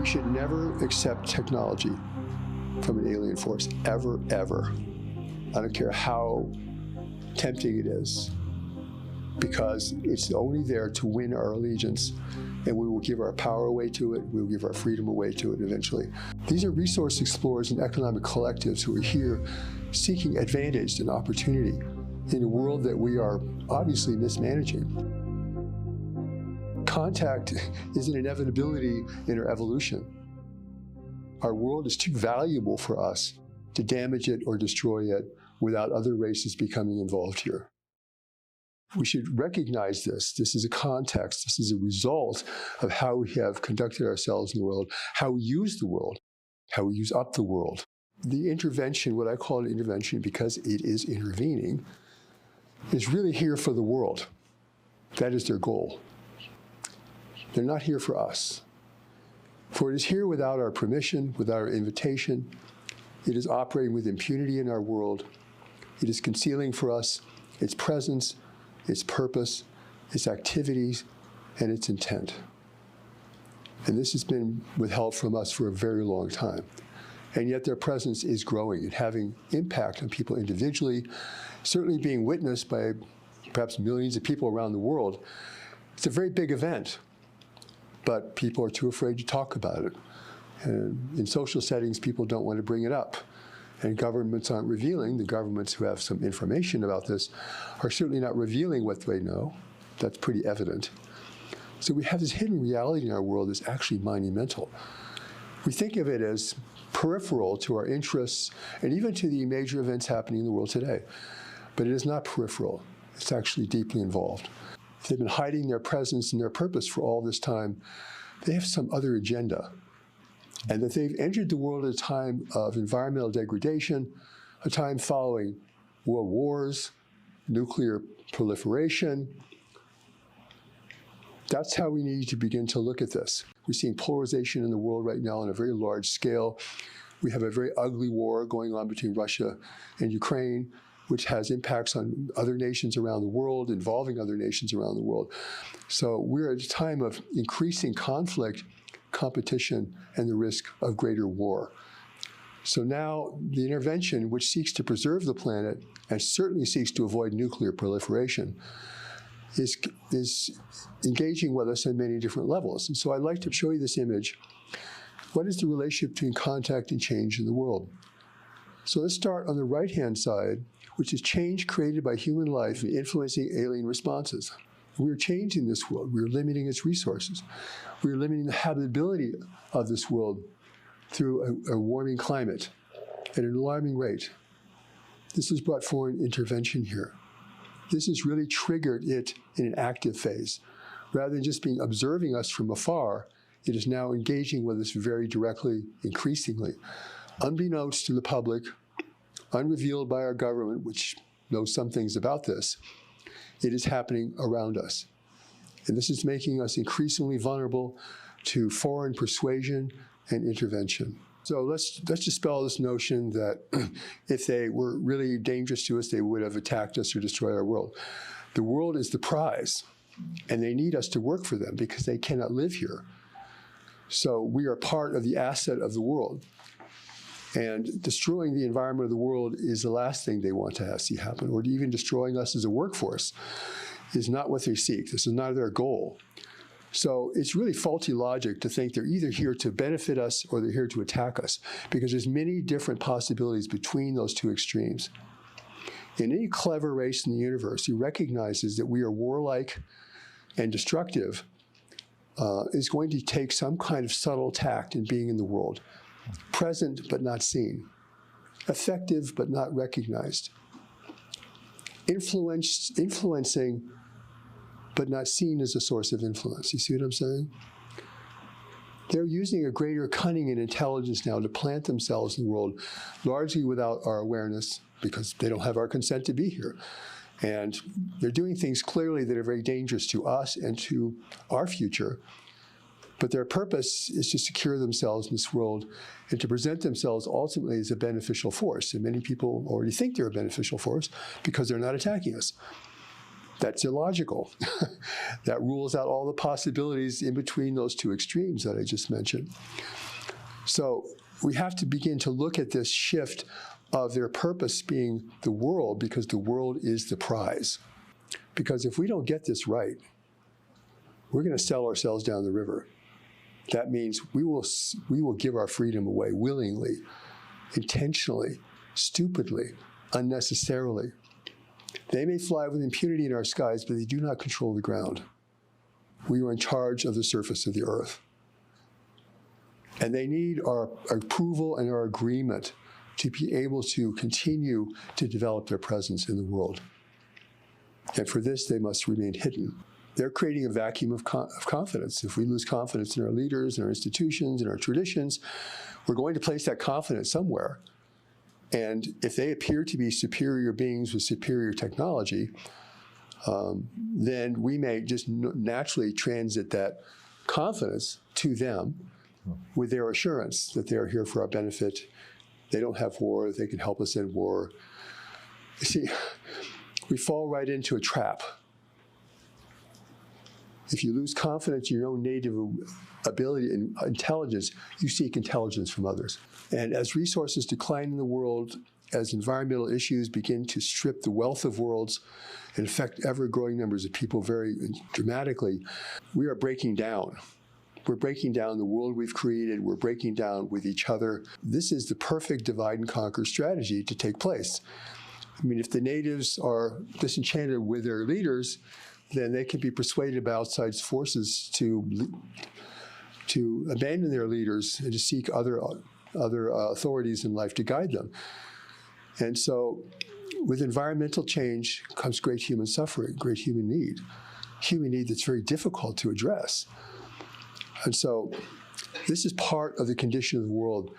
We should never accept technology from an alien force, ever, ever. I don't care how tempting it is, because it's only there to win our allegiance, and we will give our power away to it, we will give our freedom away to it eventually. These are resource explorers and economic collectives who are here seeking advantage and opportunity in a world that we are obviously mismanaging. Contact is an inevitability in our evolution. Our world is too valuable for us to damage it or destroy it without other races becoming involved here. We should recognize this. This is a context. This is a result of how we have conducted ourselves in the world, how we use the world, how we use up the world. The intervention, what I call an intervention because it is intervening, is really here for the world. That is their goal. They're not here for us. For it is here without our permission, without our invitation. It is operating with impunity in our world. It is concealing for us its presence, its purpose, its activities, and its intent. And this has been withheld from us for a very long time. And yet their presence is growing and having impact on people individually, certainly being witnessed by perhaps millions of people around the world. It's a very big event, but people are too afraid to talk about it. And in social settings, people don't want to bring it up. And governments aren't revealing. The governments who have some information about this are certainly not revealing what they know. That's pretty evident. So we have this hidden reality in our world that's actually monumental. We think of it as peripheral to our interests and even to the major events happening in the world today. But it is not peripheral. It's actually deeply involved. If they've been hiding their presence and their purpose for all this time, they have some other agenda. And that they've entered the world at a time of environmental degradation, a time following world wars, nuclear proliferation. That's how we need to begin to look at this. We're seeing polarization in the world right now on a very large scale. We have a very ugly war going on between Russia and Ukraine, which has impacts on other nations around the world, involving other nations around the world. So we're at a time of increasing conflict, competition, and the risk of greater war. So now the intervention, which seeks to preserve the planet and certainly seeks to avoid nuclear proliferation, is engaging with us on many different levels. And so I'd like to show you this image. What is the relationship between contact and change in the world? So let's start on the right-hand side, which is change created by human life and influencing alien responses. We're changing this world. We're limiting its resources. We're limiting the habitability of this world through a warming climate at an alarming rate. This has brought forward intervention here. This has really triggered it in an active phase. Rather than just being observing us from afar, it is now engaging with us very directly, increasingly. Unbeknownst to the public, unrevealed by our government, which knows some things about this, it is happening around us. And this is making us increasingly vulnerable to foreign persuasion and intervention. So let's dispel this notion that if they were really dangerous to us, they would have attacked us or destroyed our world. The world is the prize, and they need us to work for them because they cannot live here. So we are part of the asset of the world. And destroying the environment of the world is the last thing they want to see happen, or even destroying us as a workforce is not what they seek. This is not their goal. So it's really faulty logic to think they're either here to benefit us or they're here to attack us, because there's many different possibilities between those two extremes. In any clever race in the universe who recognizes that we are warlike and destructive is going to take some kind of subtle tact in being in the world. Present but not seen, effective but not recognized, influencing but not seen as a source of influence. You see what I'm saying? They're using a greater cunning and intelligence now to plant themselves in the world, largely without our awareness, because they don't have our consent to be here. And they're doing things clearly that are very dangerous to us and to our future. But their purpose is to secure themselves in this world and to present themselves ultimately as a beneficial force. And many people already think they're a beneficial force because they're not attacking us. That's illogical. That rules out all the possibilities in between those two extremes that I just mentioned. So we have to begin to look at this shift of their purpose being the world, because the world is the prize. Because if we don't get this right, we're going to sell ourselves down the river. That means we will give our freedom away willingly, intentionally, stupidly, unnecessarily. They may fly with impunity in our skies, but they do not control the ground. We are in charge of the surface of the earth. And they need our approval and our agreement to be able to continue to develop their presence in the world. And for this, they must remain hidden. They're creating a vacuum of confidence. If we lose confidence in our leaders, in our institutions, in our traditions, we're going to place that confidence somewhere. And if they appear to be superior beings with superior technology, then we may just naturally transit that confidence to them with their assurance that they are here for our benefit. They don't have war, they can help us end war. You see, we fall right into a trap. If you lose confidence in your own native ability and intelligence, you seek intelligence from others. And as resources decline in the world, as environmental issues begin to strip the wealth of worlds and affect ever-growing numbers of people very dramatically, we are breaking down. We're breaking down the world we've created. We're breaking down with each other. This is the perfect divide and conquer strategy to take place. I mean, if the natives are disenchanted with their leaders, then they can be persuaded by outside forces to abandon their leaders and to seek other authorities in life to guide them. And so with environmental change comes great human suffering, great human need that's very difficult to address. And so this is part of the condition of the world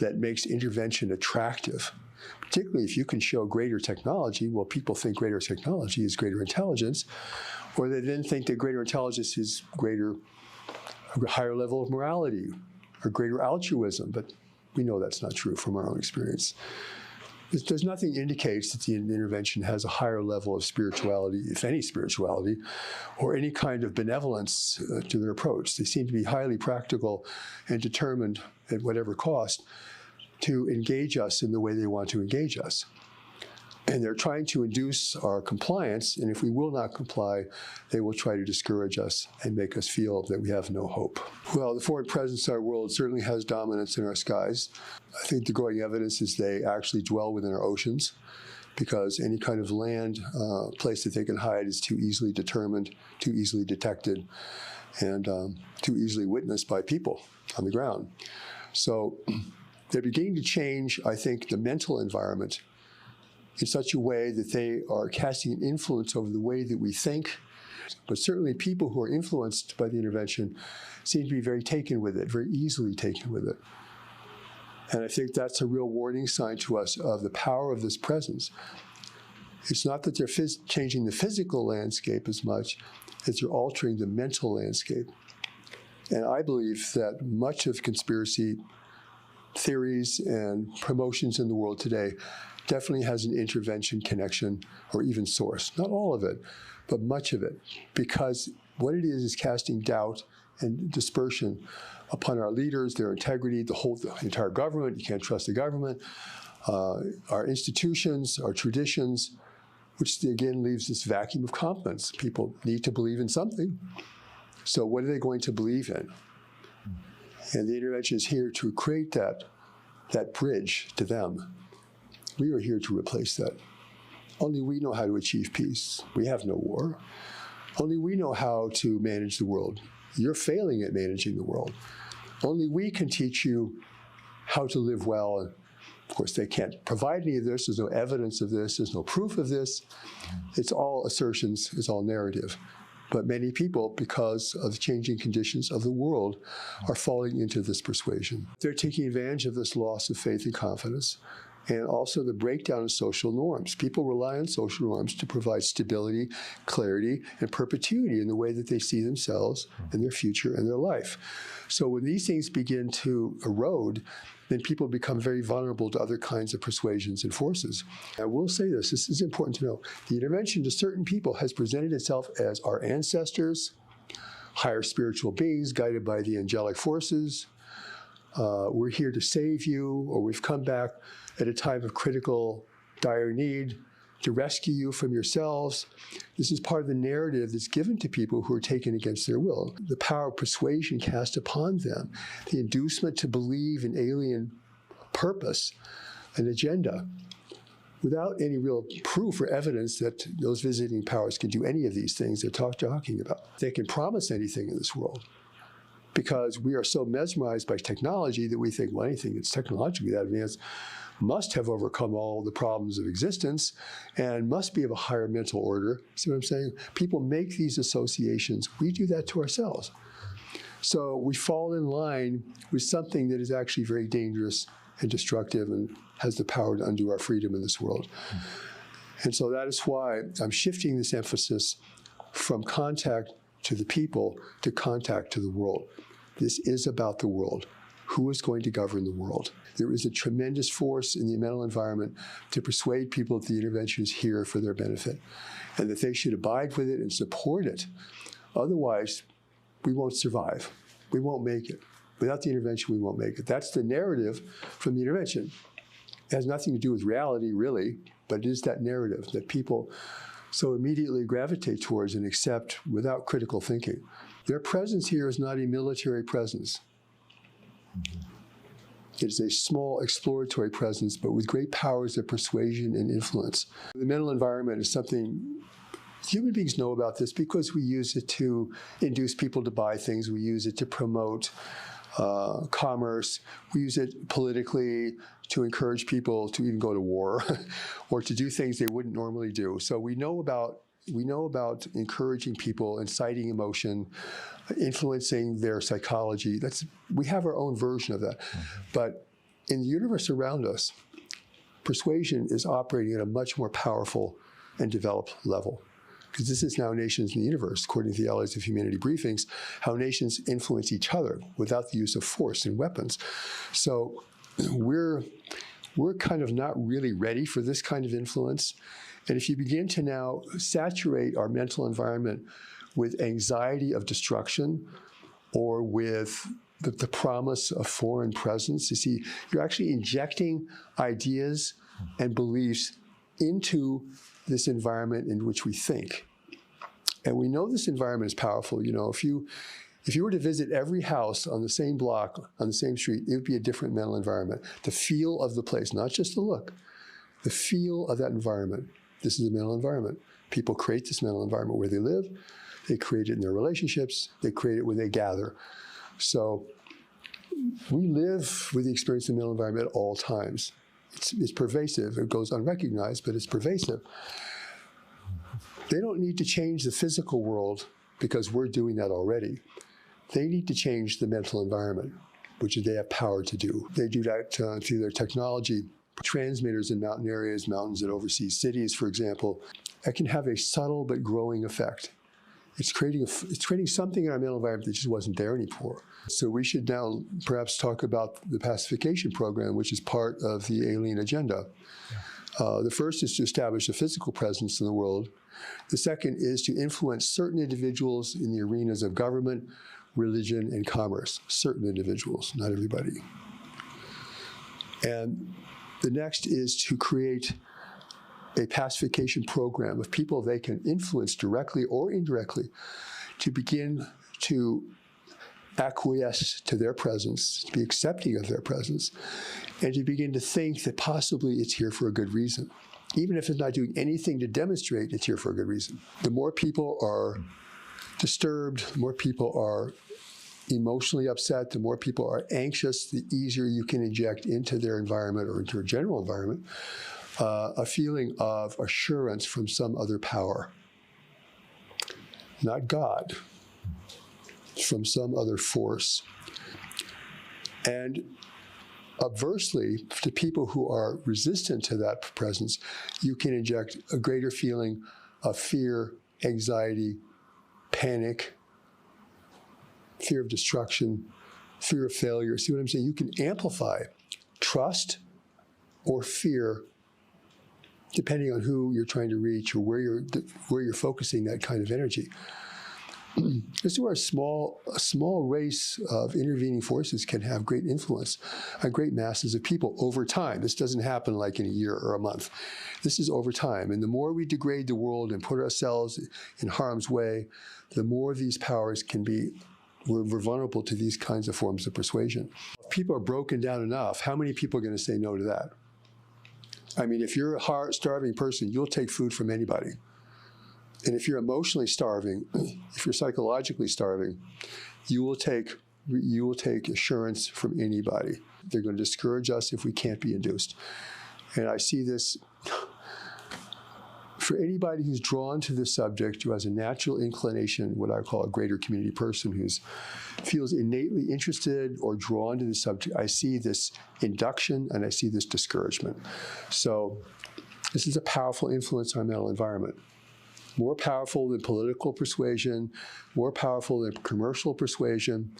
that makes intervention attractive. Particularly if you can show greater technology, well, people think greater technology is greater intelligence, or they then think that greater intelligence is a higher level of morality or greater altruism, but we know that's not true from our own experience. There's nothing that indicates that the intervention has a higher level of spirituality, if any spirituality, or any kind of benevolence to their approach. They seem to be highly practical and determined at whatever cost to engage us in the way they want to engage us. And they're trying to induce our compliance, and if we will not comply, they will try to discourage us and make us feel that we have no hope. Well, the foreign presence in our world certainly has dominance in our skies. I think the growing evidence is they actually dwell within our oceans, because any kind of land place that they can hide is too easily determined, too easily detected, and too easily witnessed by people on the ground. So they're beginning to change, I think, the mental environment in such a way that they are casting an influence over the way that we think. But certainly people who are influenced by the intervention seem to be very taken with it, very easily taken with it. And I think that's a real warning sign to us of the power of this presence. It's not that they're changing the physical landscape as much as they're altering the mental landscape. And I believe that much of conspiracy theories and promotions in the world today definitely has an intervention connection or even source. Not all of it, but much of it. Because what it is casting doubt and dispersion upon our leaders, their integrity, the entire government. You can't trust the government. Our institutions, our traditions, which again leaves this vacuum of confidence. People need to believe in something. So what are they going to believe in? And the intervention is here to create that bridge to them. We are here to replace that. Only we know how to achieve peace. We have no war. Only we know how to manage the world. You're failing at managing the world. Only we can teach you how to live well. And of course, they can't provide any of this. There's no evidence of this. There's no proof of this. It's all assertions. It's all narrative. But many people, because of the changing conditions of the world, are falling into this persuasion. They're taking advantage of this loss of faith and confidence. and also the breakdown of social norms. People rely on social norms to provide stability, clarity, and perpetuity in the way that they see themselves and their future and their life. So when these things begin to erode, then people become very vulnerable to other kinds of persuasions and forces. I will say this is important to know. The intervention to certain people has presented itself as our ancestors, higher spiritual beings guided by the angelic forces. We're here to save you, or we've come back at a time of critical, dire need to rescue you from yourselves. This is part of the narrative that's given to people who are taken against their will. The power of persuasion cast upon them, the inducement to believe in alien purpose, an agenda, without any real proof or evidence that those visiting powers can do any of these things they're talking about. They can promise anything in this world, because we are so mesmerized by technology that we think, well, anything that's technologically that advanced must have overcome all the problems of existence and must be of a higher mental order. See what I'm saying? People make these associations. We do that to ourselves. So we fall in line with something that is actually very dangerous and destructive and has the power to undo our freedom in this world. And so that is why I'm shifting this emphasis from contact to the people to contact to the world. This is about the world. Who is going to govern the world? There is a tremendous force in the mental environment to persuade people that the intervention is here for their benefit and that they should abide with it and support it. Otherwise, we won't survive. We won't make it. Without the intervention, we won't make it. That's the narrative from the intervention. It has nothing to do with reality, really, but it is that narrative that people so immediately gravitate towards and accept without critical thinking. Their presence here is not a military presence. It is a small exploratory presence, but with great powers of persuasion and influence. The mental environment is something human beings know about this because we use it to induce people to buy things. We use it to promote commerce. We use it politically to encourage people to even go to war or to do things they wouldn't normally do. So we know about encouraging people, inciting emotion, influencing their psychology. We have our own version of that. But in the universe around us, persuasion is operating at a much more powerful and developed level. Because this is now nations in the universe, according to the Allies of Humanity briefings, how nations influence each other without the use of force and weapons. So we're kind of not really ready for this kind of influence. And if you begin to now saturate our mental environment with anxiety of destruction or with the promise of foreign presence, you see, you're actually injecting ideas and beliefs into this environment in which we think. And we know this environment is powerful. You know, if you were to visit every house on the same block, on the same street, it would be a different mental environment. The feel of the place, not just the look, the feel of that environment. This is a mental environment. People create this mental environment where they live. They create it in their relationships. They create it where they gather. So we live with the experience of the mental environment at all times. It's pervasive. It goes unrecognized, but it's pervasive. They don't need to change the physical world because we're doing that already. They need to change the mental environment, which they have power to do. They do that through their technology. Transmitters in mountain areas, mountains that oversee cities, for example, that can have a subtle but growing effect. It's creating something in our mental environment that just wasn't there anymore. So we should now perhaps talk about the pacification program, which is part of the alien agenda. The first is to establish a physical presence in the world. The second is to influence certain individuals in the arenas of government, religion, and commerce. Certain individuals, not everybody. And the next is to create a pacification program of people they can influence directly or indirectly to begin to acquiesce to their presence, to be accepting of their presence, and to begin to think that possibly it's here for a good reason. Even if it's not doing anything to demonstrate it's here for a good reason. The more people are disturbed, the more people are emotionally upset, the more people are anxious, the easier you can inject into their environment or into a general environment a feeling of assurance from some other power. Not God, from some other force. And Adversely, to people who are resistant to that presence, you can inject a greater feeling of fear, anxiety, panic, fear of destruction, fear of failure. See what I'm saying? You can amplify trust or fear depending on who you're trying to reach or where you're focusing that kind of energy. This is where a small race of intervening forces can have great influence on great masses of people over time. This doesn't happen like in a year or a month. This is over time. And the more we degrade the world and put ourselves in harm's way, the more these powers can be, we're vulnerable to these kinds of forms of persuasion. If people are broken down enough, how many people are going to say no to that? I mean, if you're a starving person, you'll take food from anybody. And if you're emotionally starving, if you're psychologically starving, you will take assurance from anybody. They're going to discourage us if we can't be induced. And I see this for anybody who's drawn to this subject, who has a natural inclination, what I call a greater community person, who feels innately interested or drawn to the subject. I see this induction and I see this discouragement. So this is a powerful influence on our mental environment. More powerful than political persuasion, more powerful than commercial persuasion.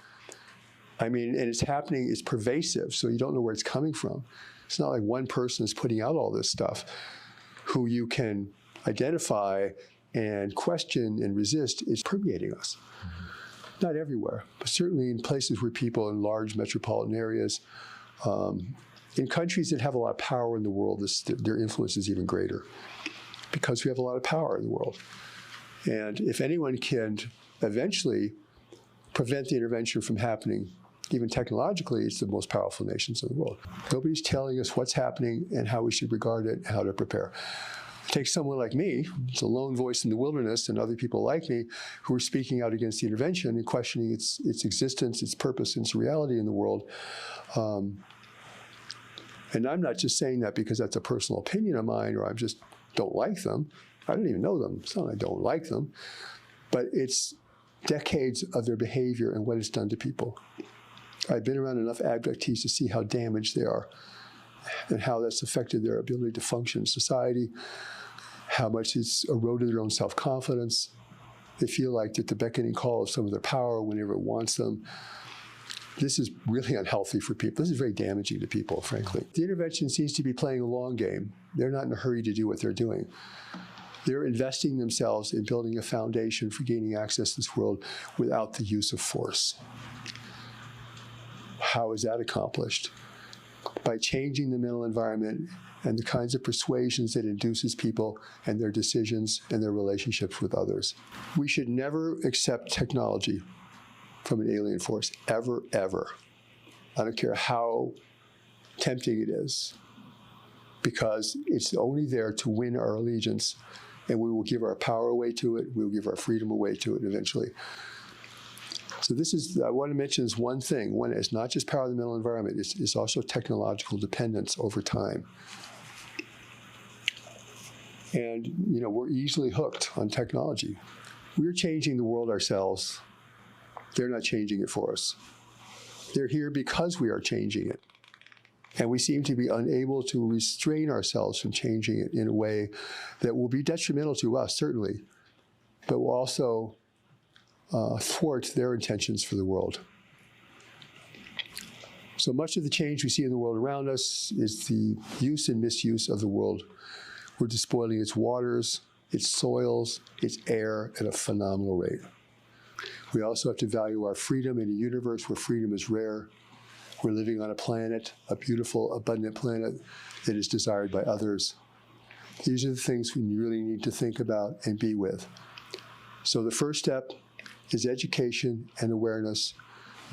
I mean, and it's happening, it's pervasive, so you don't know where it's coming from. It's not like one person is putting out all this stuff who you can identify and question and resist. Is permeating us. Mm-hmm. Not everywhere, but certainly in places where people in large metropolitan areas, in countries that have a lot of power in the world, their influence is even greater, because we have a lot of power in the world. And if anyone can eventually prevent the intervention from happening, even technologically, it's the most powerful nations in the world. Nobody's telling us what's happening and how we should regard it and how to prepare. Take someone like me, it's a lone voice in the wilderness, and other people like me who are speaking out against the intervention and questioning its existence, its purpose, and its reality in the world. And I'm not just saying that because that's a personal opinion of mine, or I just don't like them. I don't even know them. It's not that I don't like them. But it's decades of their behavior and what it's done to people. I've been around enough abductees to see how damaged they are and how that's affected their ability to function in society, how much it's eroded their own self-confidence. They feel like at the beckoning call of some of their power whenever it wants them. This is really unhealthy for people. This is very damaging to people, frankly. The intervention seems to be playing a long game. They're not in a hurry to do what they're doing. They're investing themselves in building a foundation for gaining access to this world without the use of force. How is that accomplished? By changing the mental environment and the kinds of persuasions that induces people and their decisions and their relationships with others. We should never accept technology from an alien force, ever, ever. I don't care how tempting it is, because it's only there to win our allegiance, and we will give our power away to it, we will give our freedom away to it eventually. So this is, I want to mention this one thing. One, it's not just power of the mental environment, it's also technological dependence over time. And, you know, we're easily hooked on technology. We're changing the world ourselves. They're not changing it for us. They're here because we are changing it. And we seem to be unable to restrain ourselves from changing it in a way that will be detrimental to us, certainly, but will also thwart their intentions for the world. So much of the change we see in the world around us is the use and misuse of the world. We're despoiling its waters, its soils, its air at a phenomenal rate. We also have to value our freedom in a universe where freedom is rare. We're living on a planet, a beautiful, abundant planet that is desired by others. These are the things we really need to think about and be with. So the first step is education and awareness.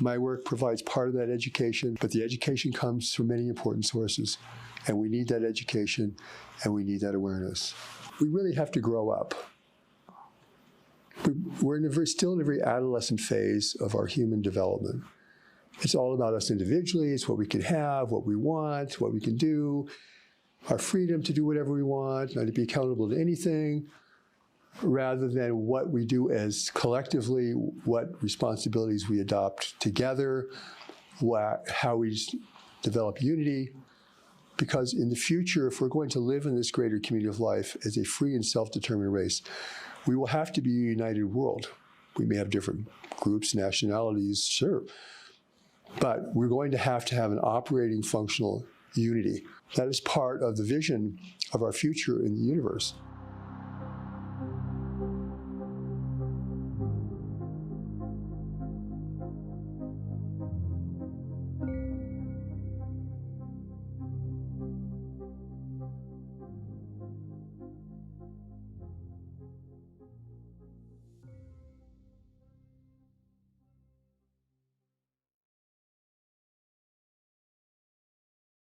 My work provides part of that education, but the education comes from many important sources, and we need that education and we need that awareness. We really have to grow up. We're still in a very adolescent phase of our human development. It's all about us individually. It's what we can have, what we want, what we can do, our freedom to do whatever we want, not to be accountable to anything, rather than what we do as collectively, what responsibilities we adopt together, how we develop unity, because in the future, if we're going to live in this greater community of life as a free and self-determined race, we will have to be a united world. We may have different groups, nationalities, sure, but we're going to have an operating functional unity. That is part of the vision of our future in the universe.